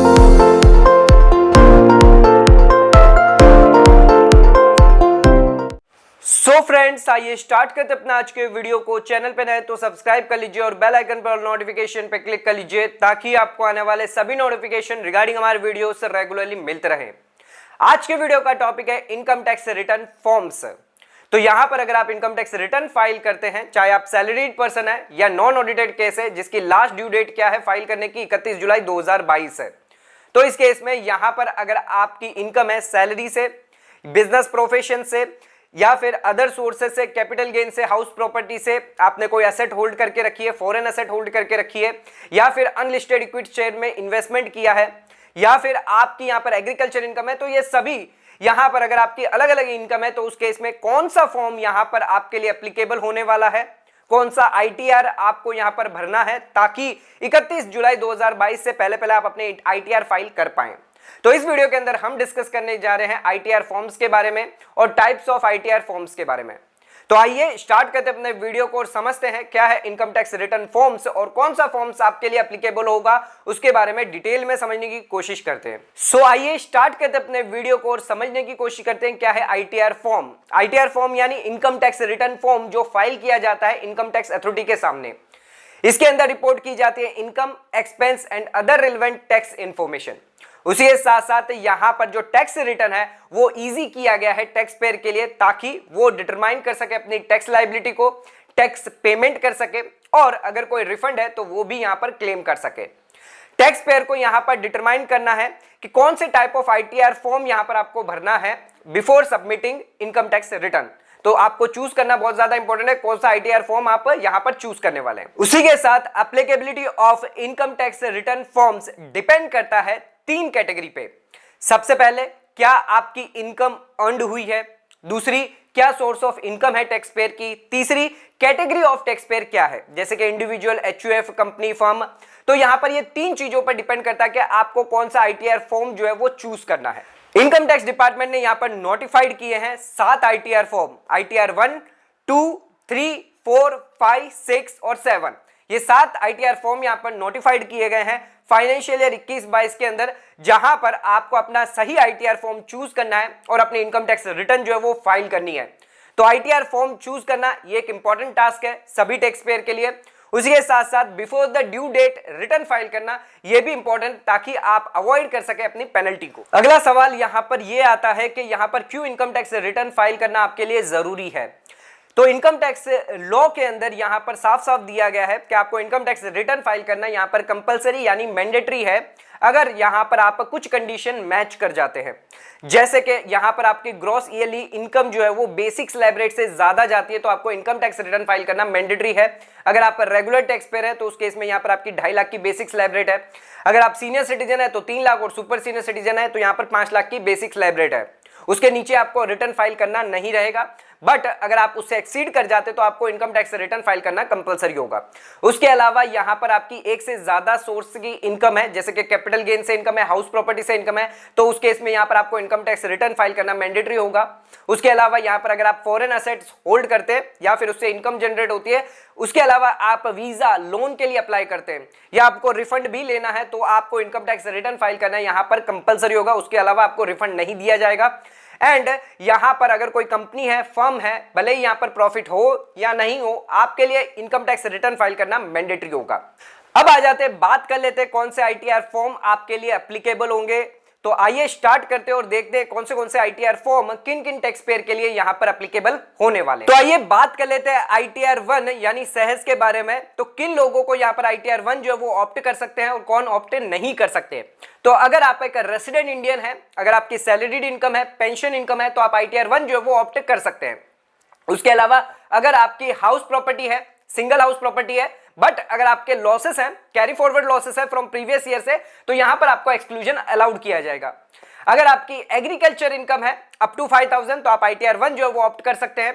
So friends, आइए start करते अपना आज के वीडियो को। चैनल पे नए तो सब्सक्राइब कर लीजिए और बेल आइकन पर नोटिफिकेशन पे क्लिक कर लीजिए ताकि आपको आने वाले सभी नोटिफिकेशन रिगार्डिंग हमारे वीडियो से रेगुलरली मिलते रहे। आज के वीडियो का टॉपिक है इनकम टैक्स रिटर्न फॉर्म्स। तो यहां पर अगर आप इनकम टैक्स रिटर्न फाइल करते हैं, चाहे आप सैलरीड पर्सन है या नॉन ऑडिटेड केस है जिसकी लास्ट ड्यू डेट क्या है फाइल करने की 31 जुलाई 2022 है, तो इस केस में यहां पर अगर आपकी इनकम है सैलरी से, बिजनेस प्रोफेशन से या फिर अदर सोर्सेज से, कैपिटल गेन से, हाउस प्रॉपर्टी से, आपने कोई एसेट होल्ड करके रखी है, फॉरेन एसेट होल्ड करके रखी है, या फिर अनलिस्टेड इक्विटी शेयर में इन्वेस्टमेंट किया है, या फिर आपकी यहां पर एग्रीकल्चर इनकम है, तो ये सभी यहां पर अगर आपकी अलग अलग इनकम है तो उस केस में कौन सा फॉर्म यहां पर आपके लिए एप्लीकेबल होने वाला है, कौन सा आईटीआर आपको यहां पर भरना है ताकि 31 जुलाई 2022 से पहले पहले आप अपने आईटीआर फाइल कर पाएं। तो इस वीडियो के अंदर हम डिस्कस करने जा रहे हैं आईटीआर फॉर्म्स के बारे में और टाइप्स ऑफ आईटीआर फॉर्म्स के बारे में। तो आइए स्टार्ट करते हैं अपने वीडियो को और समझते हैं क्या है इनकम टैक्स रिटर्न फॉर्म्स और कौन सा फॉर्म्स आपके लिए एप्लीकेबल होगा, उसके बारे में डिटेल में समझने की कोशिश करते हैं। सो आइए स्टार्ट करते हैं अपने वीडियो को और समझने की कोशिश करते हैं क्या है आईटीआर फॉर्म। आईटीआर फॉर्म यानी इनकम टैक्स रिटर्न फॉर्म जो फाइल किया जाता है इनकम टैक्स अथॉरिटी के सामने। इसके अंदर रिपोर्ट की जाती है income, expense and other relevant tax information. उसी के साथ साथ यहां पर जो टैक्स रिटर्न है वो इजी किया गया है टैक्स पेयर के लिए ताकि वो डिटरमाइन कर सके अपनी टैक्स लायबिलिटी को, टैक्स पेमेंट कर सके और अगर कोई रिफंड है तो वो भी यहां पर क्लेम कर सके। टैक्स पेयर को यहां पर डिटरमाइन करना है कि कौन से टाइप ऑफ आईटीआर फॉर्म यहां पर आपको भरना है before submitting income tax return. तो आपको चूज करना बहुत ज्यादा इंपॉर्टेंट है कौन सा आईटीआर फॉर्म आप यहां पर चूज करने वाले हैं। उसी के साथ applicability of income tax return forms depend करता है 3 कैटेगरी पे। सबसे पहले क्या आपकी इनकम अर्न्ड हुई है, दूसरी क्या सोर्स ऑफ इनकम है टैक्स पेयर की, तीसरी कैटेगरी ऑफ टैक्स पेयर क्या है जैसे कि इंडिविजुअल, एचयूएफ, कंपनी, फर्म। तो यहां पर ये 3 चीजों पर डिपेंड करता है कि आपको कौन सा आईटीआर फॉर्म जो है वो चूज करना है। इनकम टैक्स डिपार्टमेंट ने यहां पर नोटिफाइड किए हैं 7 आईटीआर फॉर्म, आईटीआर 1, 2, 3, 4, 5, 6 और 7। ये 7 आईटीआर फॉर्म यहां पर नोटिफाइड किए गए हैं फाइनेंशियल ईयर 21-22 के अंदर, जहां पर आपको अपना सही आईटीआर फॉर्म चूज करना है और अपनी इनकम टैक्स रिटर्न जो है वो फाइल करनी है। तो आईटीआर फॉर्म चूज करना ये एक इंपॉर्टेंट टास्क है सभी टैक्स पेयर के लिए। उसी के साथ साथ before the due date return file करना ये भी इंपॉर्टेंट ताकि आप अवॉइड कर सके अपनी पेनल्टी को। अगला सवाल यहां पर यह आता है कि यहां पर क्यों इनकम टैक्स रिटर्न फाइल करना आपके लिए जरूरी है। तो इनकम टैक्स लॉ के अंदर यहां पर साफ साफ दिया गया है कि आपको इनकम टैक्स रिटर्न फाइल करना यहां पर कंपलसरी यानी मैंडेटरी है अगर यहां पर आप कुछ कंडीशन मैच कर जाते हैं। जैसे कि यहां पर आपकी ग्रॉस ईयरली इनकम जो है वो बेसिक स्लैब रेट से ज्यादा जाती है तो आपको इनकम टैक्स रिटर्न फाइल करना मैंडेटरी है। अगर आप रेगुलर टैक्स पेयर है तो उस केस में यहां पर आपकी 2.5 लाख की बेसिक स्लैब रेट है। अगर आप सीनियर सिटीजन है तो 3 लाख और सुपर सीनियर सिटीजन है तो यहां पर 5 लाख की बेसिक स्लैब रेट है। उसके नीचे आपको रिटर्न फाइल करना नहीं रहेगा, बट अगर आप उससे एक्सीड कर जाते तो आपको इनकम टैक्स रिटर्न फाइल करना कंपलसरी होगा। उसके अलावा यहां पर आपकी एक से ज्यादा सोर्स की इनकम है जैसे कि कैपिटल गेन से इनकम है, हाउस प्रॉपर्टी से इनकम है, तो उस केस में यहां पर आपको इनकम टैक्स रिटर्न फाइल करना मैंडेटरी होगा। उसके अलावा यहां पर अगर आप फॉरेन एसेट्स होल्ड करते हैं या फिर उससे इनकम जनरेट होती है, उसके अलावा आप वीजा लोन के लिए अप्लाई करते हैं या आपको रिफंड भी लेना है तो आपको इनकम टैक्स रिटर्न फाइल करना यहां पर कंपलसरी होगा। उसके अलावा आपको रिफंड नहीं दिया जाएगा। एंड यहां पर अगर कोई कंपनी है, फर्म है, भले ही यहां पर प्रॉफिट हो या नहीं हो, आपके लिए इनकम टैक्स रिटर्न फाइल करना मैंडेटरी होगा। अब आ जाते हैं, बात कर लेते हैं कौन से आईटीआर फॉर्म आपके लिए एप्लीकेबल होंगे। तो आइए स्टार्ट करते हैं और देखते हैं कौन से आईटीआर फॉर्म किन किन टैक्स पेयर के लिए यहां पर एप्लीकेबल होने वाले। तो आइए बात कर लेते हैं आईटीआर 1 यानी सहज के बारे में। तो किन लोगों को यहां पर आईटीआर 1 जो है वो ऑप्ट कर सकते हैं और कौन ऑप्ट नहीं कर सकते। तो अगर आप एक रेसिडेंट इंडियन है, अगर आपकी सैलरीड इनकम है, पेंशन इनकम है, तो आप आईटीआर 1 जो है वो ऑप्ट कर सकते हैं। उसके अलावा अगर आपकी हाउस प्रॉपर्टी है, सिंगल हाउस प्रॉपर्टी है, बट अगर आपके लॉसेस हैं, कैरी फॉरवर्ड लॉसेस है फ्रॉम प्रीवियस ईयर से, तो यहां पर आपको एक्सक्लूजन अलाउड किया जाएगा। अगर आपकी एग्रीकल्चर इनकम है अप टू 5000 तो आप आईटीआर 1 जो है वो ऑप्ट कर सकते हैं।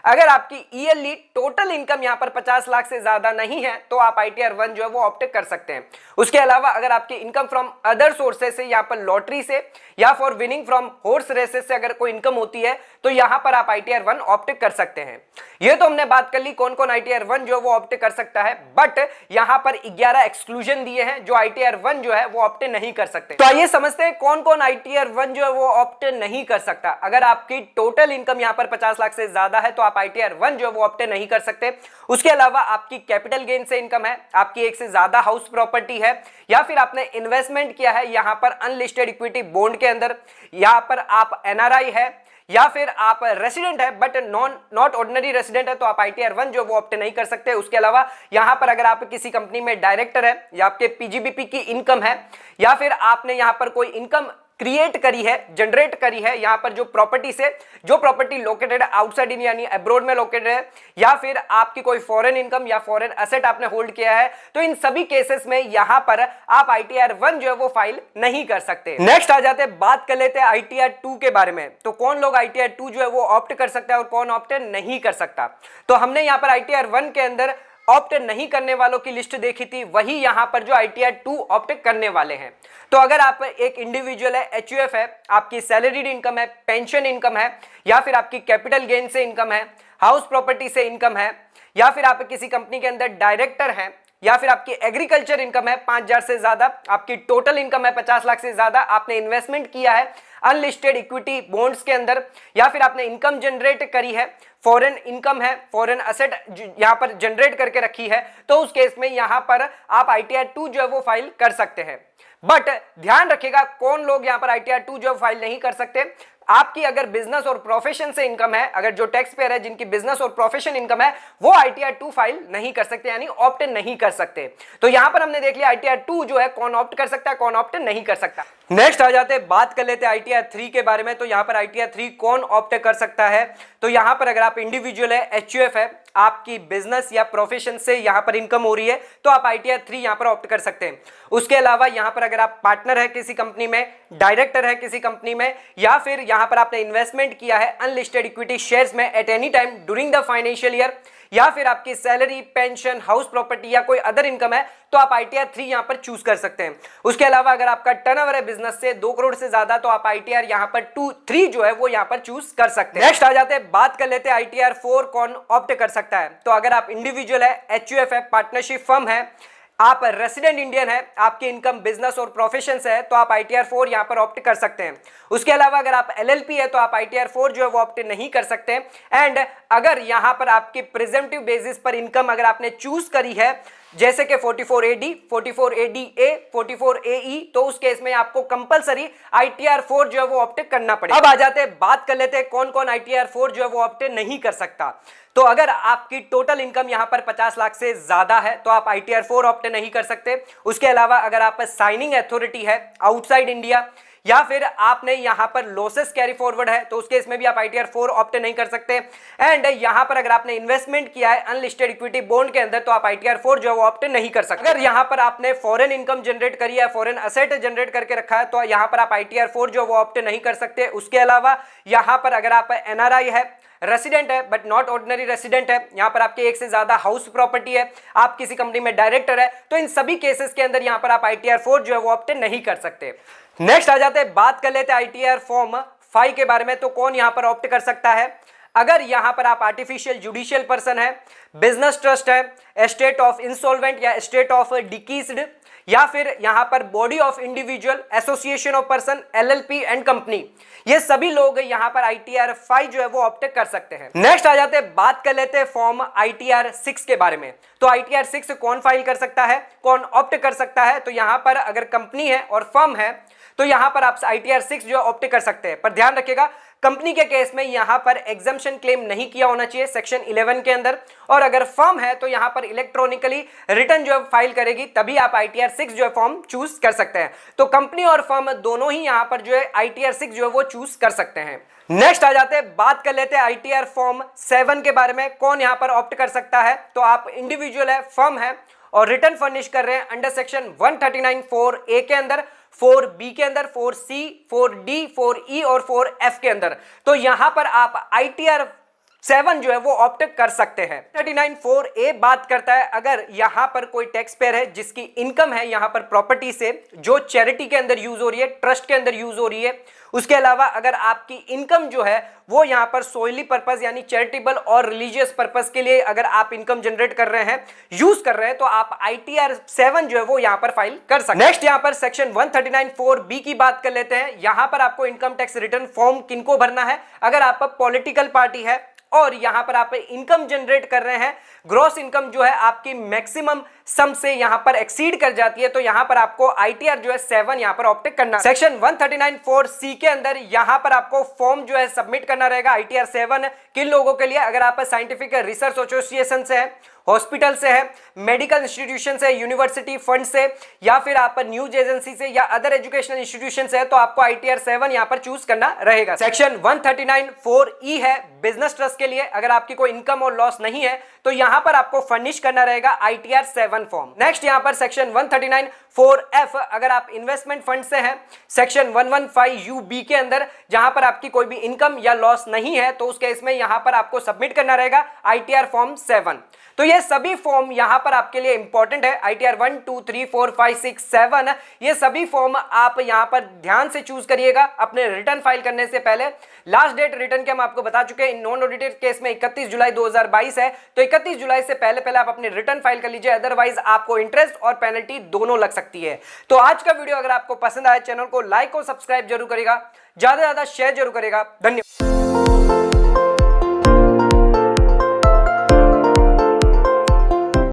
अगर आपकी ईयरली टोटल इनकम यहां पर 50 लाख से ज्यादा नहीं है तो आप ITR 1 जो है वो ऑप्ट कर सकते हैं। उसके अलावा अगर आपकी इनकम फ्रॉम अदर सोर्सेस से, यहां पर लॉटरी से या for winning from horse races से अगर कोई इनकम होती है तो यहां पर आप ITR 1 ऑप्ट कर सकते हैं। ये तो हमने बात कर ली कौन कौन ITR 1 जो वो ऑप्ट कर सकता है, बट यहां पर 11 एक्सक्लूजन दिए हैं जो ITR 1 जो है वो ऑप्ट नहीं कर सकते। तो आइए समझते हैं कौन कौन ITR 1 जो है वो ऑप्ट नहीं कर सकता। अगर आपकी टोटल इनकम यहां पर 50 लाख से ज्यादा है तो आप ITR 1 जो है वो ऑप्ट नहीं कर सकते। उसके अलावा आपकी कैपिटल गेन से इनकम है, आपकी एक से ज्यादा हाउस प्रॉपर्टी है, या फिर आपने इन्वेस्टमेंट किया है यहां पर अनलिस्टेड इक्विटी बॉन्ड के अंदर, यहां पर आप NRI है, या फिर आप रेसिडेंट है बट नॉट ऑर्डिनरी रेसिडेंट है तो आप ITR 1 जो वो ऑप्ट नहीं कर सकते। उसके अलावा यहां पर अगर आप किसी कंपनी में डायरेक्टर है या आपके PGBP की इनकम है, या फिर आपने यहां पर कोई इनकम क्रिएट करी है, जनरेट करी है यहां पर जो प्रॉपर्टी से, जो प्रॉपर्टी लोकेटेड आउटसाइड इन यानी अब्रॉड में लोकेटेड है, या फिर आपकी कोई फॉरेन इनकम या फॉरेन एसेट आपने होल्ड किया है, तो इन सभी केसेस में यहां पर आप ITR 1 जो है वो फाइल नहीं कर सकते। नेक्स्ट आ जाते हैं, बात कर लेते हैं ITR 2 के बारे में। तो कौन लोग ITR 2 जो है वो ऑप्ट कर सकता है और कौन ऑप्ट नहीं कर सकता। तो हमने यहां पर ITR 1 के अंदर ऑप्ट नहीं करने वालों की लिस्ट देखी थी, वही यहां पर जो ITR 2 ऑप्ट करने वाले हैं। तो अगर आप एक इंडिविजुअल है, HUF है, आपकी सैलरीड इनकम है, पेंशन इनकम है, या फिर आपकी कैपिटल गेन से इनकम है, हाउस प्रॉपर्टी से इनकम है, या फिर आप किसी कंपनी के अंदर डायरेक्टर हैं, या फिर आपकी एग्रीकल्चर इनकम है 5000 से ज्यादा, आपकी टोटल इनकम है 50 लाख से ज्यादा, आपने इन्वेस्टमेंट किया है अनलिस्टेड इक्विटी बॉन्ड्स के अंदर, या फिर आपने इनकम जनरेट करी है, फॉरेन इनकम है, फॉरेन एसेट यहां पर जनरेट करके रखी है, तो उस केस में यहां पर आप ITR 2 जो है वो फाइल कर सकते हैं। बट ध्यान रखिएगा कौन लोग यहां पर ITR 2 जो फाइल नहीं कर सकते। आपकी अगर बिजनेस और प्रोफेशन से इनकम है, अगर जो टैक्स पेयर है जिनकी बिजनेस और प्रोफेशन इनकम है वो ITR 2 फाइल नहीं कर सकते, यानी ऑप्ट नहीं कर सकते। तो यहां पर हमने देख लिया ITR 2 जो है कौन ऑप्ट कर सकता है, कौन ऑप्ट नहीं कर सकता। नेक्स्ट आ जाते हैं, बात कर लेते हैं ITR 3 के बारे में। तो यहां पर ITR 3 कौन ऑप्ट कर सकता है। तो यहां पर अगर आप इंडिविजुअल है, HUF है, आपकी बिजनेस या प्रोफेशन से यहां पर इनकम हो रही है तो आप ITR 3 यहां पर ऑप्ट कर सकते हैं। उसके अलावा यहां पर अगर आप पार्टनर है किसी कंपनी में, डायरेक्टर है किसी कंपनी में, या फिर यहां पर आपने इन्वेस्टमेंट किया है अनलिस्टेड इक्विटी शेयर्स में at any time during the financial year, या फिर आपकी सैलरी, पेंशन, हाउस प्रॉपर्टी या कोई अदर इनकम है तो आप ITR 3 यहां पर चूज कर सकते हैं। उसके अलावा अगर आपका टर्नओवर है बिजनेस से 2 करोड़ से ज्यादा तो आप ITR यहां पर 3 जो है वो यहां पर चूज कर सकते हैं। नेक्स्ट आ जाते हैं, बात कर लेते हैं ITR 4 कौन ऑप्ट कर सकता है। तो अगर आप इंडिविजुअल है, HUF है, पार्टनरशिप फर्म है, आप रेसिडेंट इंडियन है, आपकी इनकम बिजनेस और प्रोफेशन से है तो आप ITR 4 यहां पर ऑप्ट कर सकते हैं। उसके अलावा अगर आप LLP है तो आप ITR 4 जो है वो ऑप्ट नहीं कर सकते। एंड अगर यहां पर आपकी प्रिजम्पटिव बेसिस पर इनकम अगर आपने चूज करी है जैसे कि 44AD, 44ADA, 44AE, तो उस केस में आपको कंपलसरी ITR 4 जो है वो ऑप्ट करना पड़ेगा। अब आ जाते हैं, बात कर लेते हैं कौन कौन ITR 4 जो है वो ऑप्ट नहीं कर सकता। तो अगर आपकी टोटल इनकम यहां पर 50 लाख से ज्यादा है तो आप ITR 4 ऑप्ट नहीं कर सकते। उसके अलावा अगर आप साइनिंग अथॉरिटी है आउटसाइड इंडिया, या फिर आपने यहां पर लॉसेस कैरी फॉरवर्ड है तो उस केस में भी आप ITR 4 ऑप्ट नहीं कर सकते। एंड यहां पर अगर आपने इन्वेस्टमेंट किया है अनलिस्टेड इक्विटी बॉन्ड के अंदर तो आप ITR 4 जो है वो ऑप्ट नहीं कर सकते। अगर यहां पर आपने फॉरेन इनकम जनरेट करी है, फॉरेन एसेट जनरेट करके रखा है तो यहां पर आप ITR 4 जो है वो ऑप्ट नहीं कर सकते। उसके अलावा यहां पर अगर आप NRI है, रेसिडेंट है बट नॉट ऑर्डिनरी रेसिडेंट है, यहां पर आपके एक से ज्यादा हाउस प्रॉपर्टी है, आप किसी कंपनी में डायरेक्टर है, तो इन सभी केसेस के अंदर यहां पर आप ITR 4 जो है वो ऑप्ट नहीं कर सकते। नेक्स्ट आ जाते हैं, बात कर लेते हैं ITR फॉर्म 5 के बारे में। तो कौन यहां पर ऑप्ट कर सकता है। अगर यहां पर आप आर्टिफिशियल जुडिशियल पर्सन है, बिजनेस ट्रस्ट है, एस्टेट ऑफ इंसॉल्वेंट या एस्टेट ऑफ डिकीज्ड, या फिर यहां पर body of individual, association of person, LLP and company, ये सभी लोग यहां पर ITR 5 जो है वो ऑप्ट कर सकते हैं। नेक्स्ट आ जाते हैं, बात कर लेते हैं फॉर्म ITR 6 के बारे में। तो ITR 6 कौन फाइल कर सकता है, कौन ऑप्ट कर सकता है। तो यहां पर अगर कंपनी है और फर्म है तो यहां पर आप ITR 6 जो ऑप्ट कर सकते हैं। पर ध्यान रखिएगा कंपनी के केस में यहां पर एग्जम्पशन क्लेम नहीं किया होना चाहिए सेक्शन 11 के अंदर, और अगर फर्म है तो यहां पर इलेक्ट्रॉनिकली रिटर्न जो है फाइल करेगी तभी आप ITR 6 जो है फॉर्म चूज कर सकते हैं। तो कंपनी और फर्म दोनों ही यहां पर जो है ITR 6 जो है वो चूज कर सकते हैं। नेक्स्ट आ जाते हैं, बात कर लेते हैं ITR फॉर्म 7 के बारे में। कौन यहां पर ऑप्ट कर सकता है। तो आप इंडिविजुअल है, फर्म है और रिटर्न फर्निश कर रहे हैं अंडर सेक्शन 139 4A के अंदर, 4B के अंदर, 4C, 4D, 4E और 4F के अंदर, तो यहां पर आप ITR 7 जो है वो ऑप्ट कर सकते हैं। 39(4)(a) बात करता है अगर यहां पर कोई टैक्स पेयर है जिसकी इनकम है यहां पर प्रॉपर्टी से जो चैरिटी के अंदर यूज हो रही है, ट्रस्ट के अंदर यूज हो रही है, उसके अलावा अगर आपकी इनकम जो है वो यहां पर सोयली पर्पस यानी चैरिटेबल और रिलीजियस पर्पस के लिए अगर आप इनकम जनरेट कर रहे हैं, यूज कर रहे हैं, तो आप ITR 7 जो है वो यहां पर फाइल कर सकते हैं। नेक्स्ट यहां पर सेक्शन 139(4)(b) की बात कर लेते हैं। यहां पर आपको इनकम टैक्स रिटर्न फॉर्म किनको भरना है? अगर आप पॉलिटिकल पार्टी है और यहां पर आप इनकम जनरेट कर रहे हैं, ग्रॉस इनकम जो है आपकी मैक्सिमम सम से यहां पर एक्सीड कर जाती है, तो यहां पर आपको ITR जो है 7 यहां पर ऑप्ट करना। सेक्शन 139(4)(c) के अंदर यहां पर आपको फॉर्म जो है सबमिट करना रहेगा ITR 7 किन लोगों के लिए? अगर आप साइंटिफिक रिसर्च एसोसिएशन से है, हॉस्पिटल से है, मेडिकल इंस्टीट्यूशन से, यूनिवर्सिटी फंड से, या फिर आप न्यूज एजेंसी से या अदर एजुकेशनल इंस्टीट्यूशन से है, तो आपको ITR 7 यहां पर चूज करना रहेगा। सेक्शन 139(4)(e) है बिजनेस ट्रस्ट के लिए। अगर आपकी कोई इनकम और लॉस नहीं है तो यहां पर आपको फर्निश करना रहेगा ITR 7 फॉर्म। नेक्स्ट यहां पर सेक्शन 139(4)(f) अगर आप इन्वेस्टमेंट फंड से हैं, सेक्शन 115(u)(b) के अंदर जहां पर आपकी कोई भी इनकम या लॉस नहीं है, तो उस केस में यहां पर आपको सबमिट करना रहेगा ITR फॉर्म 7। तो ये सभी फॉर्म यहां पर आपके लिए इंपॉर्टेंट है। ITR 1, 2, 3, 4, 5, 6, 7 ये सभी फॉर्म आप यहां पर ध्यान से चूज करिएगा अपने रिटर्न फाइल करने से पहले। लास्ट डेट रिटर्न के हम आपको बता चुके हैं, नॉन ऑडिटेड केस में 31 जुलाई 2022 है, तो 31 जुलाई से पहले आप अपने रिटर्न फाइल कर लीजिए, अदरवाइज आपको इंटरेस्ट और पेनल्टी दोनों लग सकती है। तो आज का वीडियो अगर आपको पसंद आया, चैनल को लाइक और सब्सक्राइब जरूर करेगा, ज्यादा से ज्यादा शेयर जरूर करेगा। धन्यवाद।